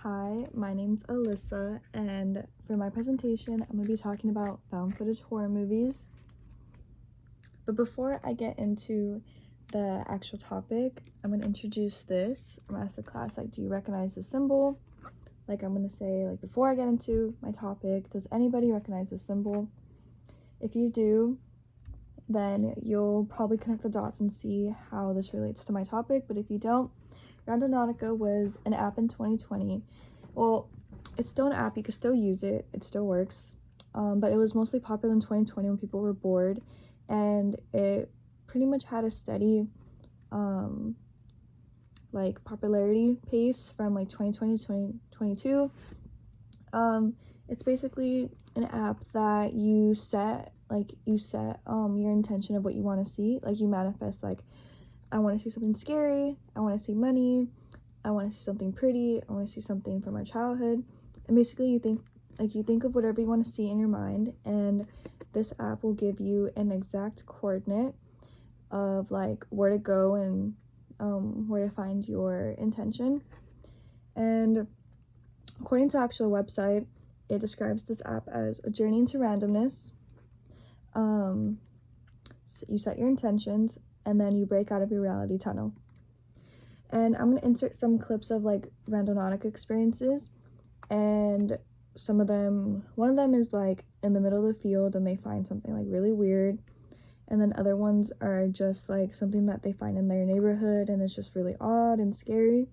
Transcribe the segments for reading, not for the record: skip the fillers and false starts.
Hi, my name's Alyssa, and for my presentation, I'm going to be talking about found footage horror movies. But before I get into the actual topic, I'm going to introduce this. I'm going to ask the class, do you recognize the symbol? I'm going to say, before I get into my topic, does anybody recognize the symbol? If you do, then you'll probably connect the dots and see how this relates to my topic. But if you don't, Randonautica was an app in 2020. Well, it's still an app, you can still use it, it still works, but it was mostly popular in 2020 when people were bored, and it pretty much had a steady popularity pace from 2020 to 2022. It's basically an app that you set your intention of what you want to see. You manifest, I want to see something scary, I want to see money, I want to see something pretty, I want to see something from my childhood. And basically you think of whatever you want to see in your mind, and this app will give you an exact coordinate of where to go and where to find your intention. And according to actual website, it describes this app as a journey into randomness. So you set your intentions, and then you break out of your reality tunnel. And I'm going to insert some clips of Randonautica experiences, and one of them is in the middle of the field and they find something really weird, and then other ones are just something that they find in their neighborhood and it's just really odd and scary.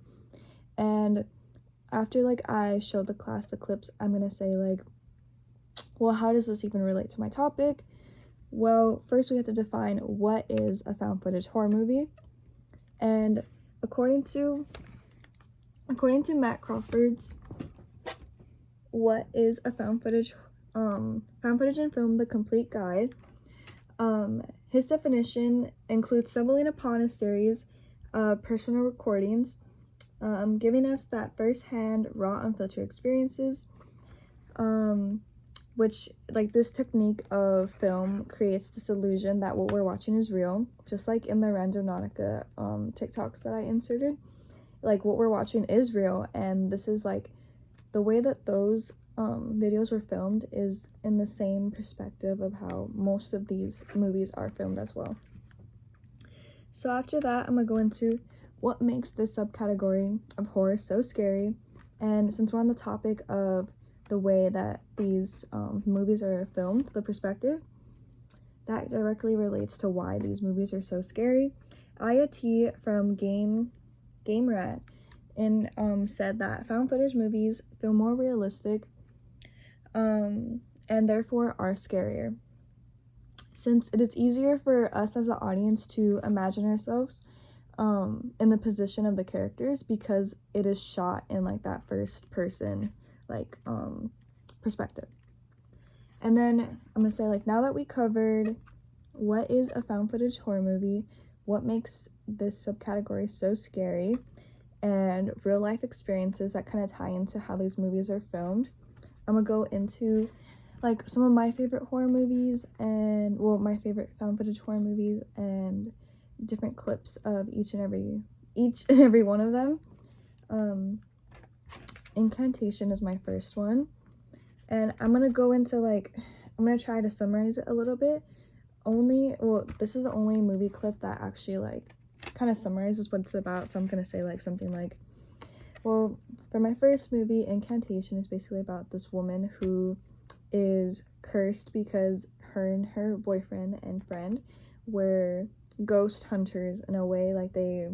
And after I show the class the clips, I'm going to say well, how does this even relate to my topic? Well, first we have to define what is a found footage horror movie. And according to Matt Crawford's What is a Found Footage and Film, The Complete Guide, his definition includes stumbling upon a series of personal recordings, giving us that first-hand, raw, unfiltered experiences, which this technique of film creates this illusion that what we're watching is real, just like in the Randonautica TikToks that I inserted. What we're watching is real, and this is the way that those videos were filmed is in the same perspective of how most of these movies are filmed as well. So after that, I'm gonna go into what makes this subcategory of horror so scary. And since we're on the topic of the way that these movies are filmed, the perspective, that directly relates to why these movies are so scary. Aya T from Game Rat said that found footage movies feel more realistic and therefore are scarier, since it is easier for us as the audience to imagine ourselves in the position of the characters, because it is shot in that first person perspective. And then I'm gonna say now that we covered what is a found footage horror movie, what makes this subcategory so scary, and real life experiences that kind of tie into how these movies are filmed, I'm gonna go into some of my favorite horror movies, and my favorite found footage horror movies, and different clips of each and every one of them. Incantation is my first one, and I'm gonna go into I'm gonna try to summarize it a little bit. This is the only movie clip that actually kind of summarizes what it's about, so I'm gonna say something well, for my first movie, Incantation is basically about this woman who is cursed because her and her boyfriend and friend were ghost hunters in a way. They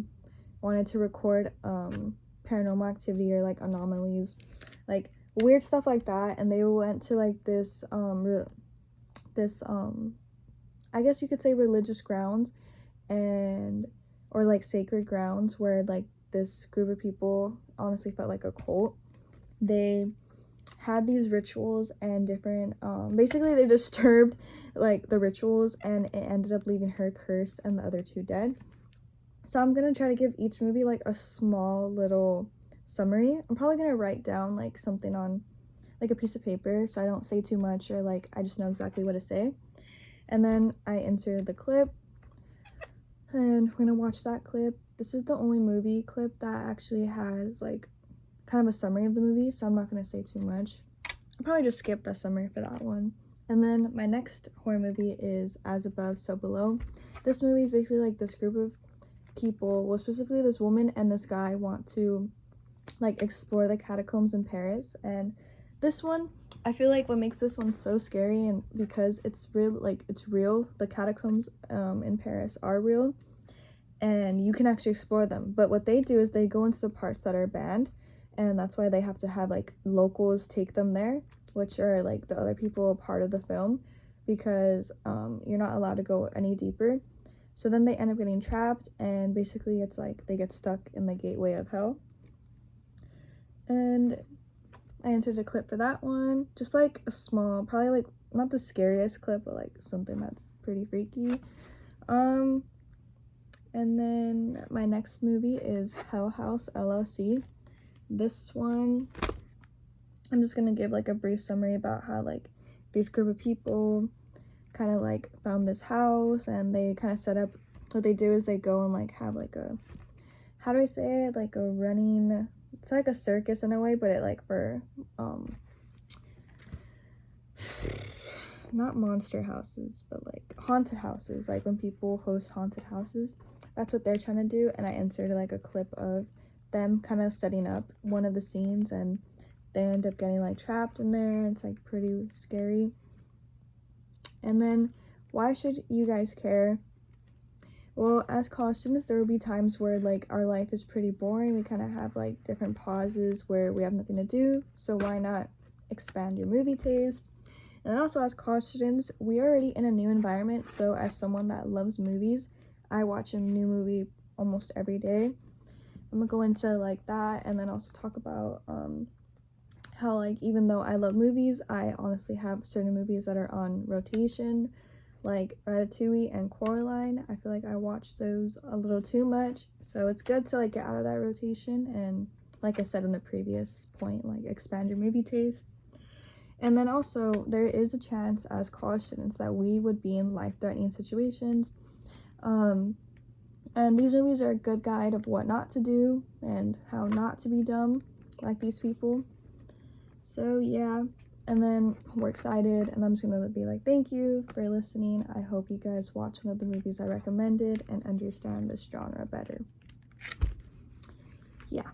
wanted to record paranormal activity or anomalies, weird stuff like that, and they went to this I guess you could say religious grounds, or sacred grounds, where this group of people honestly felt like a cult. They had these rituals and different basically they disturbed the rituals, and it ended up leaving her cursed and the other two dead. So I'm gonna try to give each movie a small little summary. I'm probably gonna write down something on a piece of paper so I don't say too much, or I just know exactly what to say. And then I inserted the clip, and we're gonna watch that clip. This is the only movie clip that actually has kind of a summary of the movie, so I'm not going to say too much. I'll probably just skip the summary for that one. And then my next horror movie is As Above, So Below. This movie is basically like this group of people, well, specifically this woman and this guy, want to like explore the catacombs in Paris. And this one, I feel like what makes this one so scary, and because it's real, like it's real, the catacombs in Paris are real, and you can actually explore them. But what they do is they go into the parts that are banned, and that's why they have to have like locals take them there, which are like the other people part of the film, because you're not allowed to go any deeper. So then they end up getting trapped, and basically it's like they get stuck in the gateway of hell. And I entered a clip for that one, just like a small, probably like not the scariest clip, but like something that's pretty freaky. And then my next movie is Hell House LLC. This one, I'm just gonna give like a brief summary about how like this group of people kind of like found this house, and they kind of set up, what they do is they go and like have like a, how do I say it, like a running, it's like a circus in a way, but it like for not monster houses, but like haunted houses, like when people host haunted houses, that's what they're trying to do. And I inserted like a clip of them kind of setting up one of the scenes, and they end up getting like trapped in there. It's like pretty scary. And then, why should you guys care? Well, as college students, there will be times where like our life is pretty boring. We kind of have like different pauses where we have nothing to do. So why not expand your movie taste? And then also, as college students, we are already in a new environment. So as someone that loves movies, I watch a new movie almost every day. I'm gonna go into like that, and then also talk about how like even though I love movies, I honestly have certain movies that are on rotation, like Ratatouille and Coraline. I feel like I watch those a little too much, so it's good to like get out of that rotation, and like I said in the previous point, like expand your movie taste. And then also, there is a chance as college students that we would be in life-threatening situations, and these movies are a good guide of what not to do and how not to be dumb like these people. So yeah, and then we're excited, and I'm just gonna be like, thank you for listening. I hope you guys watch one of the movies I recommended and understand this genre better. Yeah.